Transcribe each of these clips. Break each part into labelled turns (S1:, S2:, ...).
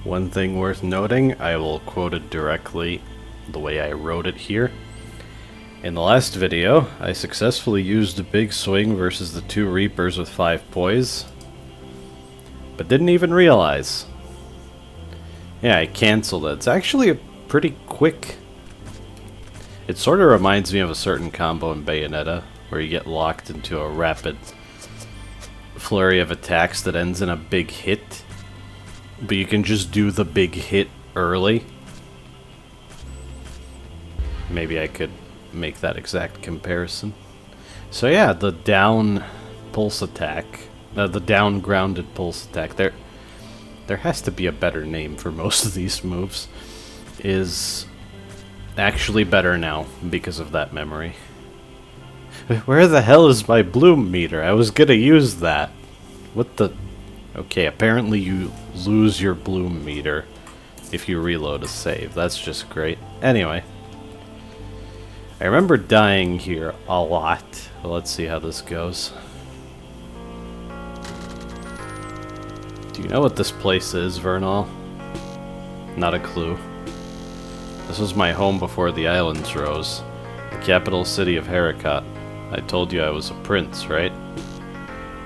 S1: One thing worth noting, I will quote it directly the way I wrote it here. In the last video, I successfully used a big swing versus the 2 Reapers with 5 poise, but didn't even realize. Yeah, I cancelled it. It's actually a pretty quick... It sort of reminds me of a certain combo in Bayonetta, where you get locked into a rapid flurry of attacks that ends in a big hit, but you can just do the big hit early. Maybe I could make that exact comparison. So yeah, the down pulse attack, the down grounded pulse attack, there has to be a better name for most of these moves, is actually better now because of that memory. Where the hell is my bloom meter? I was gonna use that. What the... Okay, apparently you lose your bloom meter if you reload a save. That's just great. Anyway, I remember dying here a lot. Well, let's see how this goes. Do you know what this place is, Vernal? Not a clue. This was my home before the islands rose. The capital city of Haricot. I told you I was a prince, right?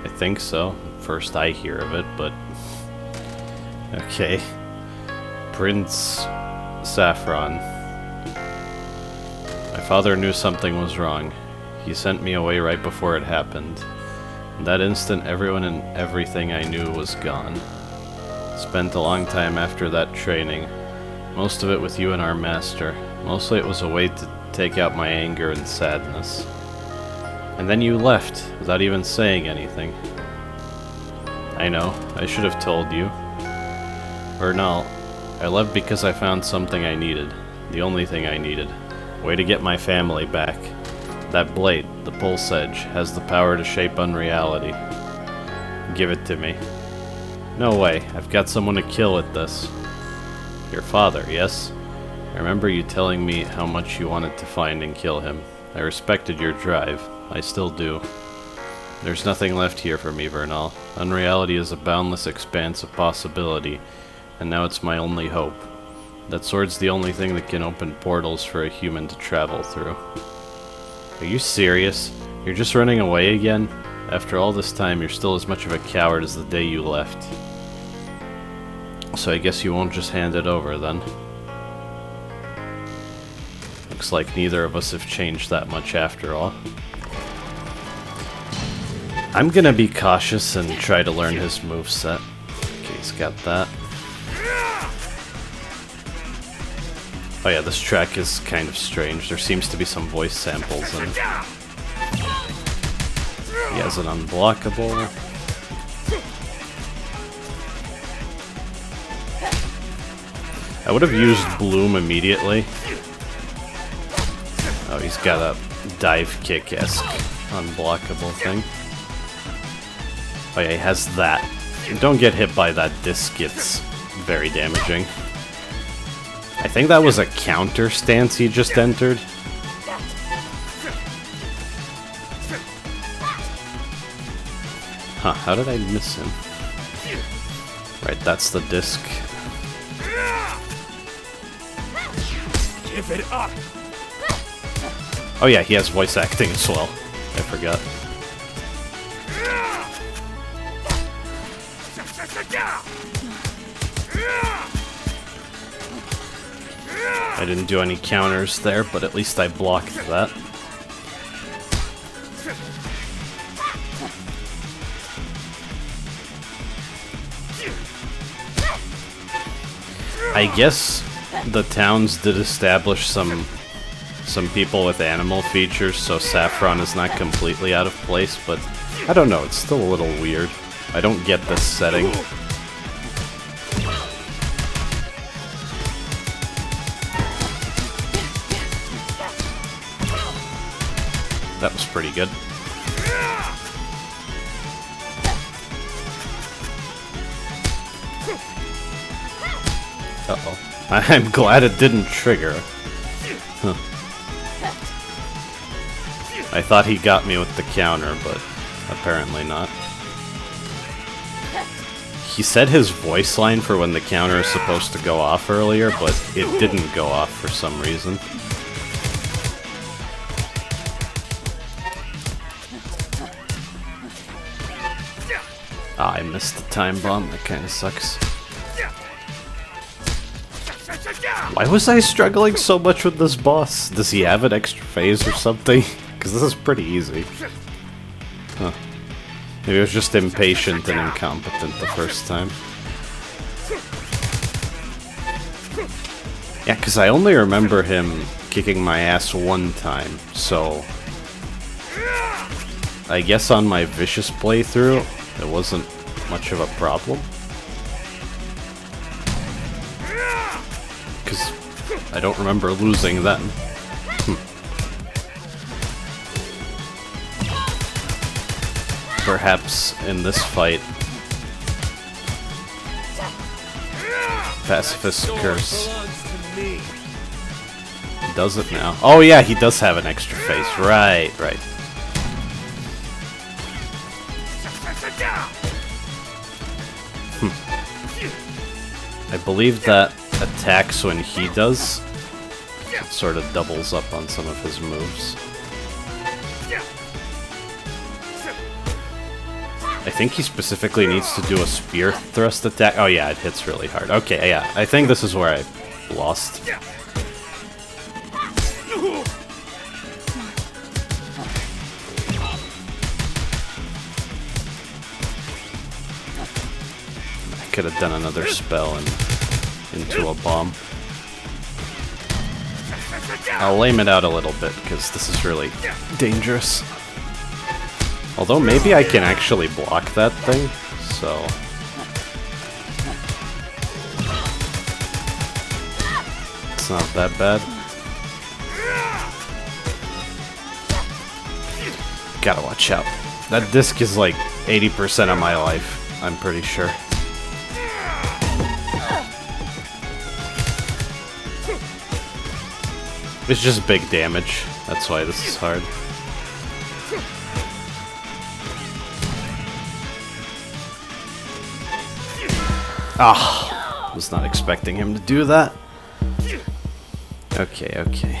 S1: I think so. First I hear of it, but... Okay. Prince Saffron. My father knew something was wrong. He sent me away right before it happened. In that instant, everyone and everything I knew was gone. Spent a long time after that training. Most of it with you and our master. Mostly it was a way to take out my anger and sadness. And then you left, without even saying anything. I know, I should have told you. Vernal, I left because I found something I needed. The only thing I needed. Way to get my family back. That blade, the pulse edge, has the power to shape Unreality. Give it to me. No way, I've got someone to kill with this. Your father, yes? I remember you telling me how much you wanted to find and kill him. I respected your drive. I still do. There's nothing left here for me, Vernal. Unreality is a boundless expanse of possibility, and now it's my only hope. That sword's the only thing that can open portals for a human to travel through. Are you serious? You're just running away again? After all this time, you're still as much of a coward as the day you left. So I guess you won't just hand it over, then? Looks like neither of us have changed that much after all. I'm gonna be cautious and try to learn his moveset. Okay, he's got that. Oh yeah, this track is kind of strange. There seems to be some voice samples in it. He has an unblockable. I would have used Bloom immediately. Oh, he's got a dive kick-esque unblockable thing. Oh yeah, he has that. Don't get hit by that disc, it's very damaging. I think that was a counter stance he just entered. Huh, how did I miss him? Right, that's the disc.
S2: Give it up.
S1: Oh yeah, he has voice acting as well. I forgot. I didn't do any counters there, but at least I blocked that. I guess the towns did establish some people with animal features, so Saffron is not completely out of place, but I don't know, it's still a little weird. I don't get this setting. That was pretty good. Uh-oh. I'm glad it didn't trigger. Huh. I thought he got me with the counter, but apparently not. He said his voice line for when the counter is supposed to go off earlier, but it didn't go off for some reason. Ah, I missed the time bomb. That kind of sucks. Why was I struggling so much with this boss? Does he have an extra phase or something? Because this is pretty easy. Huh. Maybe I was just impatient and incompetent the first time. Yeah, because I only remember him kicking my ass one time, so... I guess on my vicious playthrough, it wasn't much of a problem. Because I don't remember losing then. Perhaps in this fight, Pacifist curse does it now. Oh yeah, he does have an extra face. Right, right. I believe that attacks when he does. It sort of doubles up on some of his moves. I think he specifically needs to do a spear thrust attack. Oh yeah, it hits really hard. Okay, yeah, I think this is where I lost. I could have done another spell and into a bomb. I'll lame it out a little bit because this is really dangerous. Although maybe I can actually block that thing, so... It's not that bad. Gotta watch out. That disc is like 80% of my life, I'm pretty sure. It's just big damage, that's why this is hard. Ah, was not expecting him to do that. Okay, okay.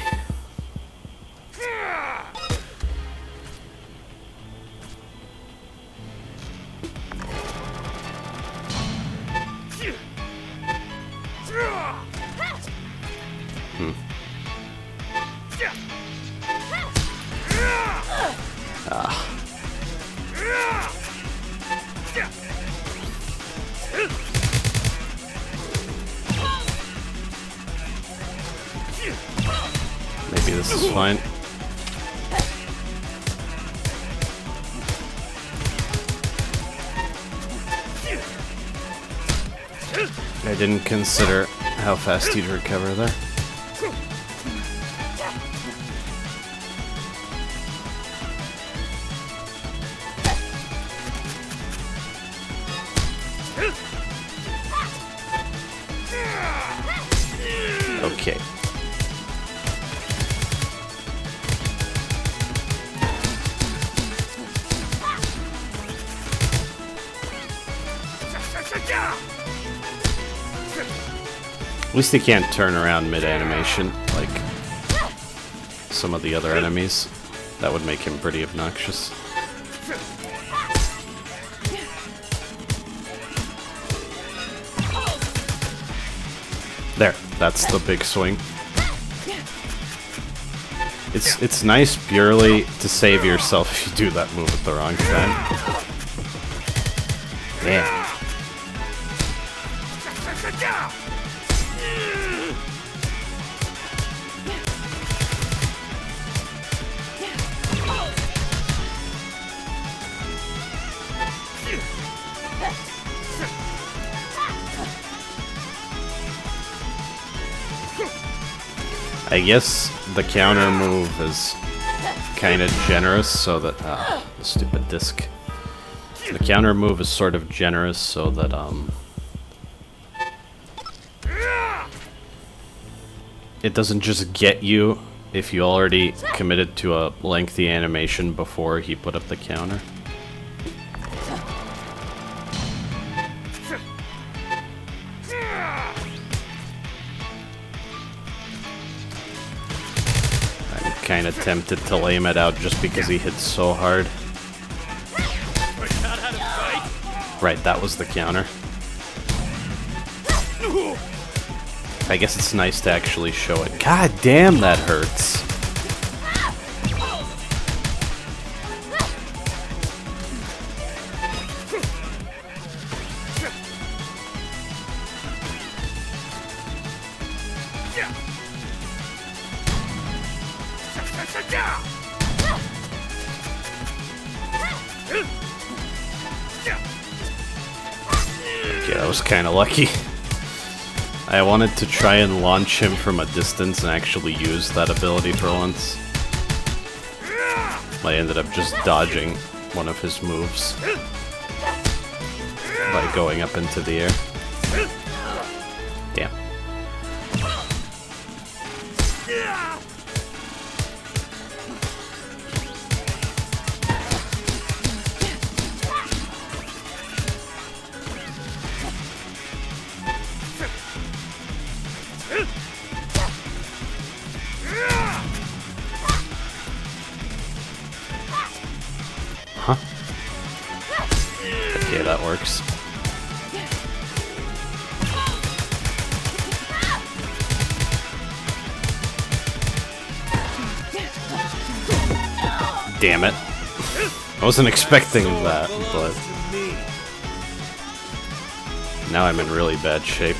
S1: Maybe this is fine. I didn't consider how fast he'd recover there. Okay. At least he can't turn around mid-animation, like some of the other enemies. That would make him pretty obnoxious. There, that's the big swing. It's nice purely to save yourself if you do that move at the wrong time. Damn. I guess the counter move is kind of generous so that... the stupid disc. The counter move is sort of generous so that, it doesn't just get you if you already committed to a lengthy animation before he put up the counter. kind of tempted to lame it out just because he hit so hard. Right, that was the counter. I guess it's nice to actually show it. God damn, that hurts. Okay, that was kind of lucky. I wanted to try and launch him from a distance and actually use that ability for once. I ended up just dodging one of his moves by going up into the air. Damn. Huh? Okay, that works. Damn it. I wasn't expecting that, but now I'm in really bad shape.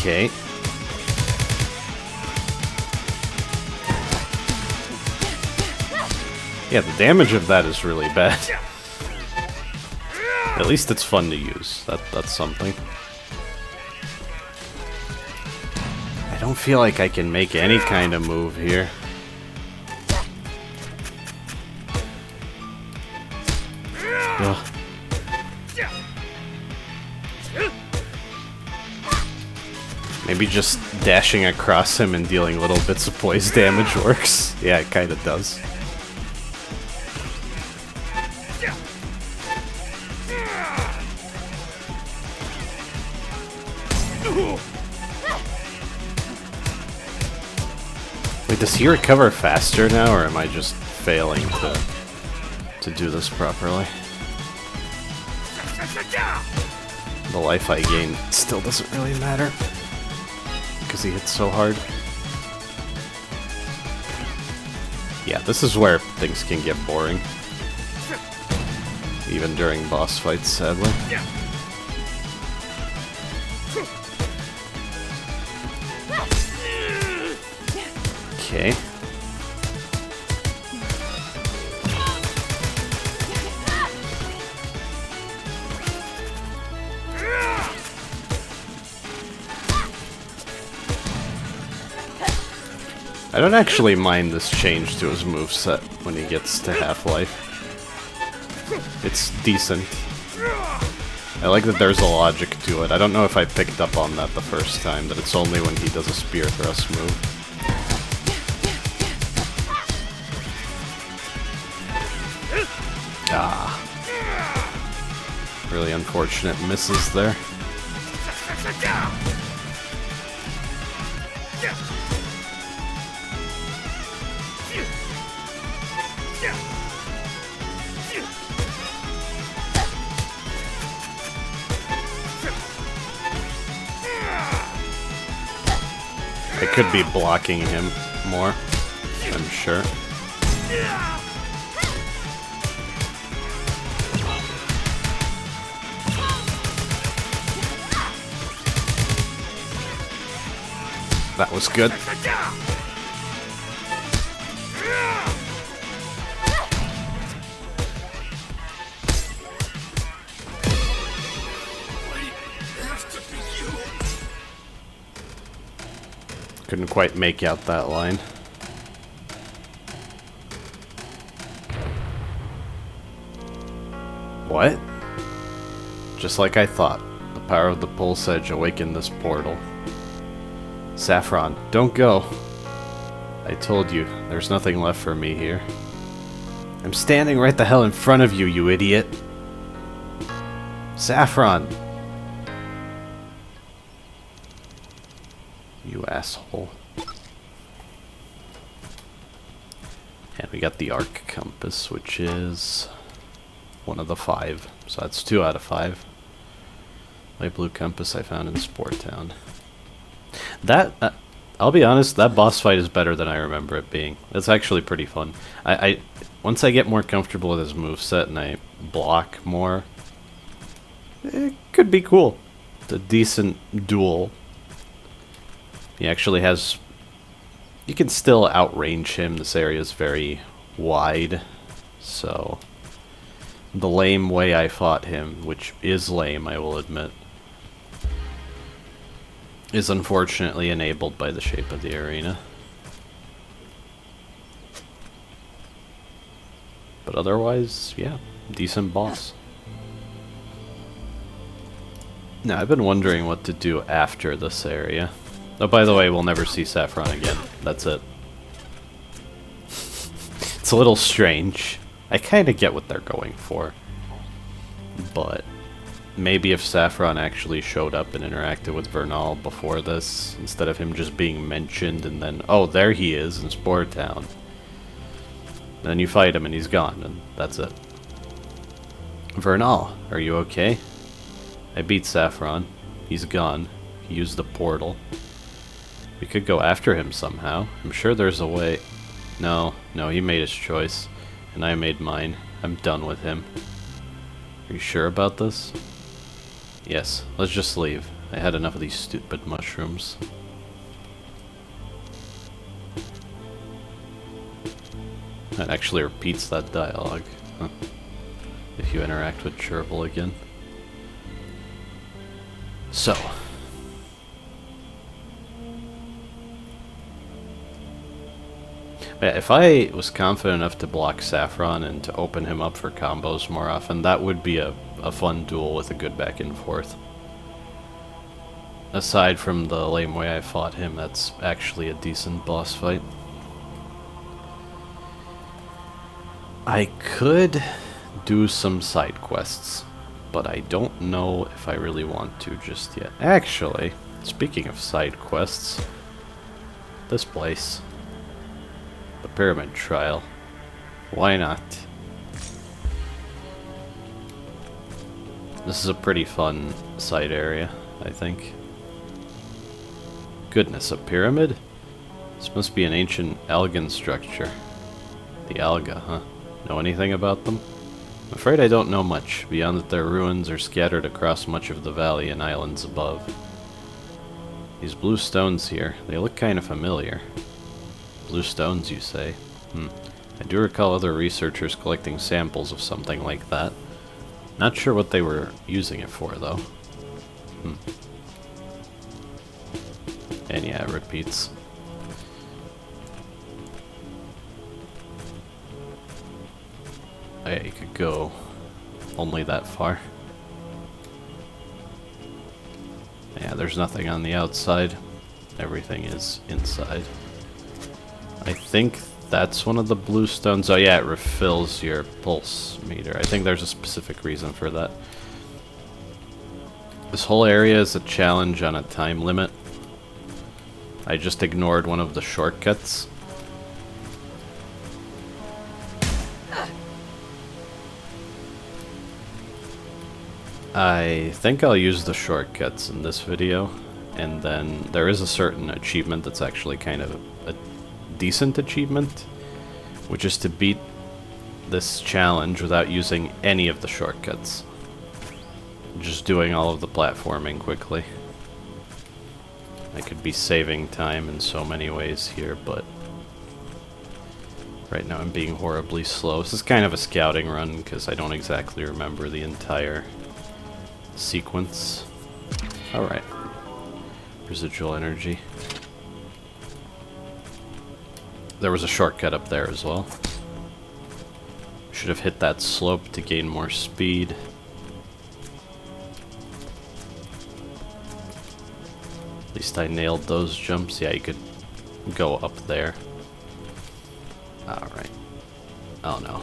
S1: Okay. Yeah, the damage of that is really bad. At least it's fun to use. That's something. I don't feel like I can make any kind of move here. Ugh. Maybe just dashing across him and dealing little bits of poise damage works. Yeah, it kind of does. Wait, does he recover faster now, or am I just failing to do this properly? The life I gain still doesn't really matter, because he hits so hard. Yeah, this is where things can get boring. Even during boss fights, sadly. Okay. I don't actually mind this change to his moveset when he gets to half-life. It's decent. I like that there's a logic to it. I don't know if I picked up on that the first time, that it's only when he does a spear thrust move. Ah. Really unfortunate misses there. I could be blocking him more, I'm sure. That was good. Couldn't quite make out that line. What? Just like I thought, the power of the pulse edge awakened this portal. Saffron, don't go. I told you, there's nothing left for me here. I'm standing right the hell in front of you, you idiot! Saffron! You asshole. And we got the arc compass, which is one of the 5. So that's 2 out of 5. Light blue compass I found in Sport Town. That, I'll be honest, that boss fight is better than I remember it being. It's actually pretty fun. Once I get more comfortable with his moveset and I block more, it could be cool. It's a decent duel. He actually has... You can still outrange him. This area is very wide, so... The lame way I fought him, which is lame, I will admit, is unfortunately enabled by the shape of the arena. But otherwise, yeah, decent boss. Now, I've been wondering what to do after this area. Oh, by the way, we'll never see Saffron again. That's it. It's a little strange. I kind of get what they're going for. But maybe if Saffron actually showed up and interacted with Vernal before this, instead of him just being mentioned and then, oh, there he is in Sport Town. Then you fight him and he's gone, and that's it. Vernal, are you okay? I beat Saffron. He's gone. He used the portal. We could go after him somehow. I'm sure there's a way. No, he made his choice. And I made mine. I'm done with him. Are you sure about this? Yes, let's just leave. I had enough of these stupid mushrooms. That actually repeats that dialogue. Huh. If you interact with Chervil again. So. If I was confident enough to block Saffron and to open him up for combos more often, that would be a fun duel with a good back and forth. Aside from the lame way I fought him, that's actually a decent boss fight. I could do some side quests, but I don't know if I really want to just yet. Actually, speaking of side quests, this place. The Pyramid Trial. Why not? This is a pretty fun side area, I think. Goodness, a pyramid? This must be an ancient Algan structure. The Alga, huh? Know anything about them? I'm afraid I don't know much, beyond that their ruins are scattered across much of the valley and islands above. These blue stones here, they look kind of familiar. Blue stones, you say? I do recall other researchers collecting samples of something like that. Not sure what they were using it for, though. And yeah, it repeats. Yeah, you could go only that far. Yeah, there's nothing on the outside. Everything is inside. I think that's one of the blue stones. Oh yeah, it refills your pulse meter. I think there's a specific reason for that. This whole area is a challenge on a time limit. I just ignored one of the shortcuts. I think I'll use the shortcuts in this video, and then there is a certain achievement that's actually kind of a decent achievement, which is to beat this challenge without using any of the shortcuts. Just doing all of the platforming quickly. I could be saving time in so many ways here, but right now I'm being horribly slow. This is kind of a scouting run because I don't exactly remember the entire sequence. Alright. Residual energy. There was a shortcut up there as well. Should have hit that slope to gain more speed. At least I nailed those jumps. Yeah, you could go up there. Alright. Oh no.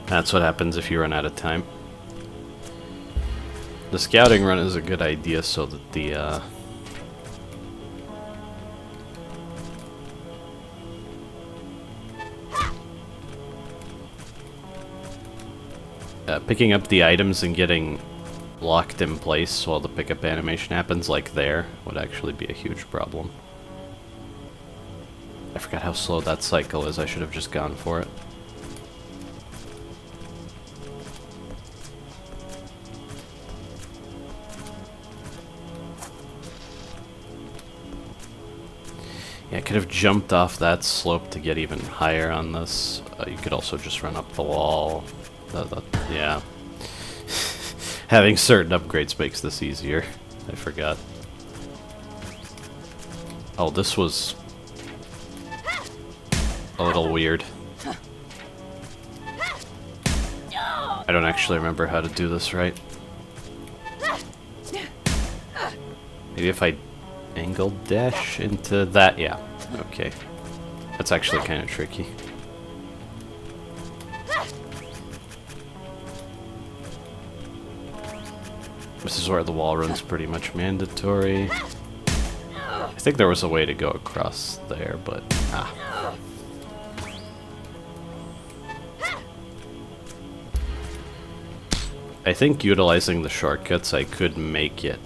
S1: That's what happens if you run out of time. The scouting run is a good idea so that the, picking up the items and getting locked in place while the pickup animation happens, like there, would actually be a huge problem. I forgot how slow that cycle is. I should have just gone for it. Yeah, I could have jumped off that slope to get even higher on this. You could also just run up the wall. Yeah. Having certain upgrades makes this easier. I forgot. Oh, this was a little weird. I don't actually remember how to do this right. Maybe if I angle dash into that, yeah. Okay. That's actually kind of tricky. This is where the wall run's pretty much mandatory. I think there was a way to go across there, but I think utilizing the shortcuts I could make it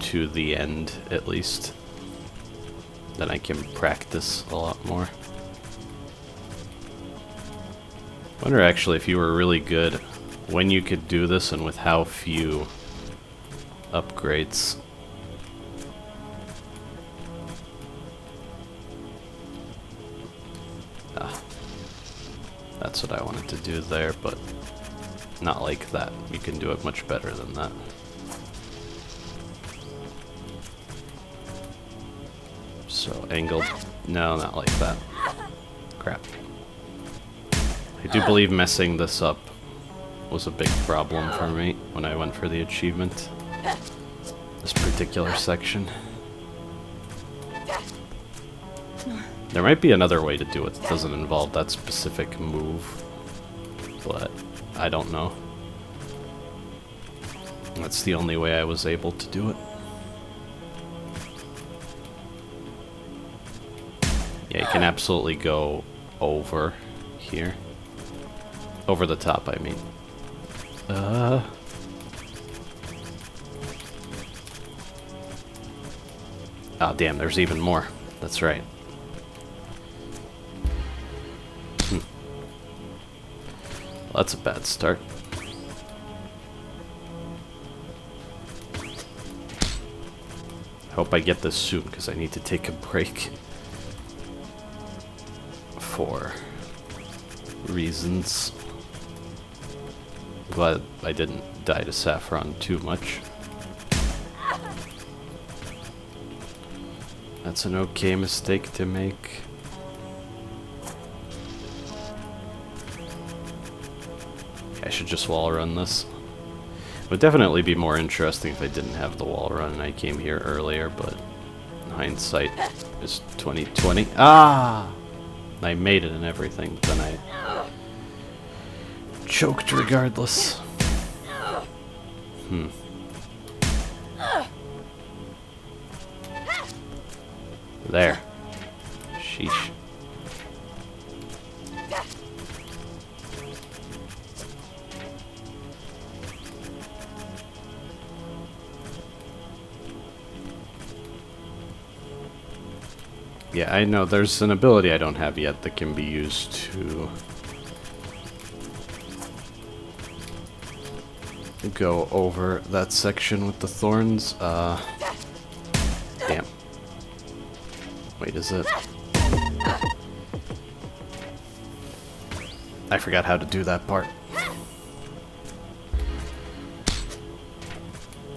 S1: to the end, at least. Then I can practice a lot more. I wonder actually if you were really good when you could do this and with how few upgrades. That's what I wanted to do there, but not like that. You can do it much better than that. So, angled. No, not like that. Crap. I do believe messing this up was a big problem for me when I went for the achievement. This particular section. There might be another way to do it that doesn't involve that specific move, but I don't know. That's the only way I was able to do it. Yeah, you can absolutely go over here. Over the top, I mean. Ah, damn, there's even more. That's right. Well, that's a bad start. Hope I get this soon, because I need to take a break. For reasons. Glad I didn't die to Saffron too much. That's an okay mistake to make. I should just wall run this. It would definitely be more interesting if I didn't have the wall run and I came here earlier, but hindsight is 2020. Ah! I made it and everything, but then I choked regardless. There. Sheesh. Yeah, I know there's an ability I don't have yet that can be used to go over that section with the thorns. Damn. Wait, is it? I forgot how to do that part.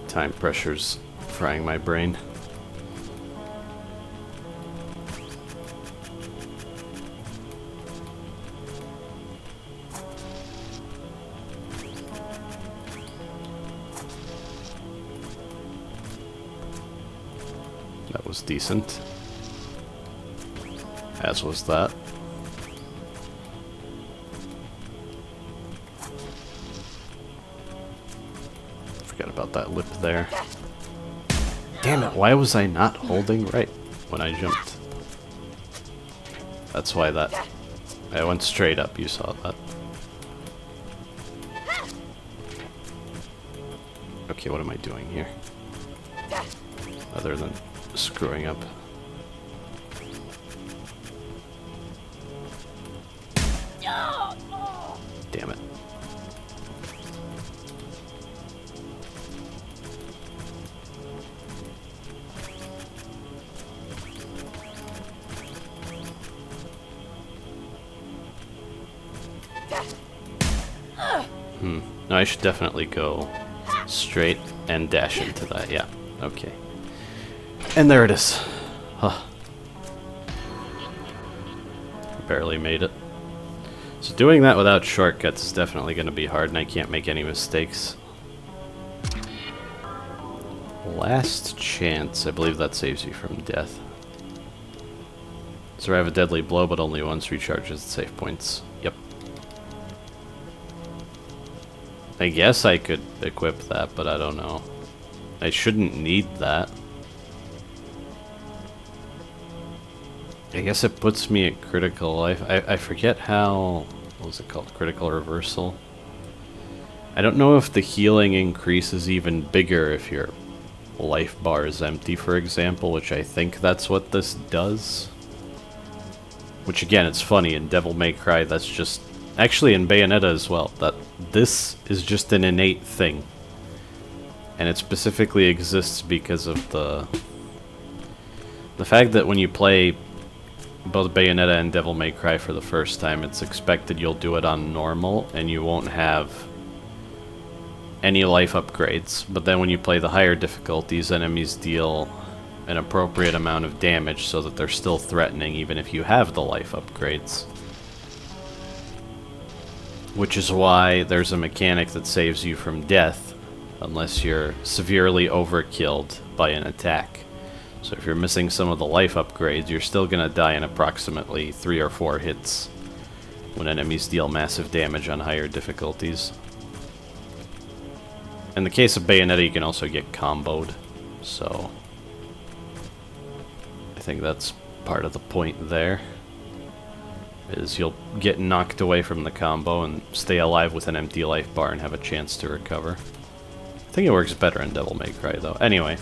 S1: Time pressure's frying my brain. was decent. As was that. Forgot about that lip there. Damn it, why was I not holding right when I jumped? That's why that... I went straight up, you saw that. Okay, what am I doing here? Other than screwing up. Damn it. No, I should definitely go straight and dash into that. Yeah, okay. And there it is. Huh. Barely made it. So doing that without shortcuts is definitely going to be hard, and I can't make any mistakes. Last chance. I believe that saves you from death. Survive a deadly blow, but only once. Recharges at save points. Yep. I guess I could equip that, but I don't know. I shouldn't need that. I guess it puts me at critical life. I forget how... What was it called? Critical reversal? I don't know if the healing increase is even bigger if your life bar is empty, for example, which I think that's what this does. Which, again, it's funny. In Devil May Cry, that's just... Actually, in Bayonetta as well. That this is just an innate thing. And it specifically exists because of the fact that when you play both Bayonetta and Devil May Cry for the first time, it's expected you'll do it on normal, and you won't have any life upgrades. But then when you play the higher difficulties, enemies deal an appropriate amount of damage so that they're still threatening even if you have the life upgrades. Which is why there's a mechanic that saves you from death unless you're severely overkilled by an attack. So if you're missing some of the life upgrades, you're still gonna die in approximately 3 or 4 hits when enemies deal massive damage on higher difficulties. In the case of Bayonetta, you can also get comboed, so I think that's part of the point there, is you'll get knocked away from the combo and stay alive with an empty life bar and have a chance to recover. I think it works better in Devil May Cry, though. Anyway,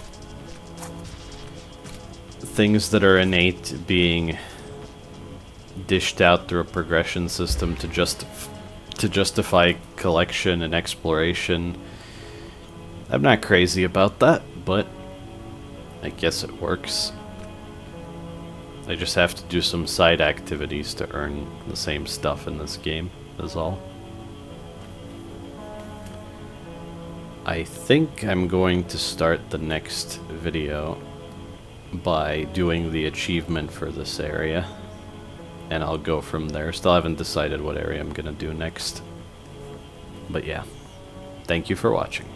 S1: things that are innate being dished out through a progression system to justify collection and exploration. I'm not crazy about that, but I guess it works. I just have to do some side activities to earn the same stuff in this game, is all. I think I'm going to start the next video by doing the achievement for this area, and I'll go from there. Still haven't decided what area I'm gonna do next. But yeah, thank you for watching.